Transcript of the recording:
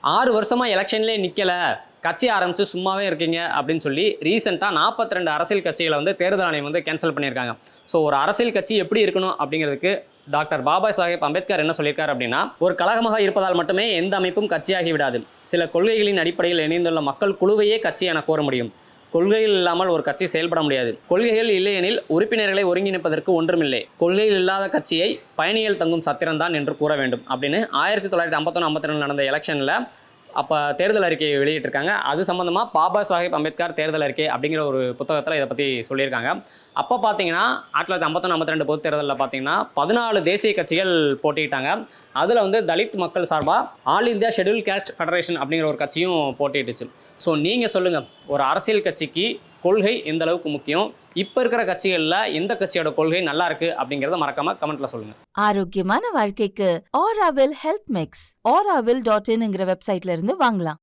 6 வருஷமா எலெக்ஷன்லேயே நிக்கல, கட்சி ஆரம்பிச்சு சும்மாவே இருக்கீங்க அப்படின்னு சொல்லி ரீசெண்டா 42 அரசியல் கட்சிகள வந்து தேர்தல் ஆணையம் வந்து கேன்சல் பண்ணியிருக்காங்க. ஸோ ஒரு அரசியல் கட்சி எப்படி இருக்கணும் அப்படிங்கிறதுக்கு டாக்டர் பாபா சாஹேப் அம்பேத்கர் என்ன சொல்லியிருக்காரு அப்படின்னா, ஒரு கழகமாக இருப்பதால் மட்டுமே எந்த அமைப்பும் கட்சியாகி விடாது. சில கொள்கைகளின் அடிப்படையில் இணைந்துள்ள மக்கள் குழுவையே கட்சி என கோர முடியும். கொள்கைகள் இல்லாமல் ஒரு கட்சி செயல்பட முடியாது. கொள்கைகள் இல்லையெனில் உறுப்பினர்களை ஒருங்கிணைப்பதற்கு ஒன்றுமில்லை. கொள்கைகள் இல்லாத கட்சியை பயணிகள் தங்கும் சத்திரம்தான் என்று கூற வேண்டும் அப்படின்னு 1951, 52 நடந்த எலெக்ஷன்ல அப்போ தேர்தல் அறிக்கையை வெளியிட்டிருக்காங்க. அது சம்மந்தமாக பாபா சாஹேப் அம்பேத்கர் தேர்தல் அறிக்கை அப்படிங்கிற ஒரு புத்தகத்தில் இதை பற்றி சொல்லியிருக்காங்க. அப்போ பார்த்தீங்கன்னா 1951, 52 பொது தேர்தலில் பார்த்தீங்கன்னா 14 தேசிய கட்சிகள் போட்டியிட்டாங்க. அதில் வந்து தலித் மக்கள் சார்பாக All India Scheduled Caste Federation அப்படிங்கிற ஒரு கட்சியும் போட்டியிட்டுச்சு. ஸோ நீங்கள் சொல்லுங்கள், ஒரு அரசியல் கட்சிக்கு கொள்கை எந்த அளவுக்கு முக்கியம்? இப்போ இருக்கிற கட்சிகளில் எந்த கட்சியோட கொள்கை நல்லா இருக்கு அப்படிங்கிறத மறக்காம கமெண்ட்ல சொல்லுங்க. ஆரோக்கியமான வாழ்க்கைக்கு ஆராவில் ஹெல்த் மிக்ஸ் auravil.in வெப்சைட்ல இருந்து வாங்கலாம்.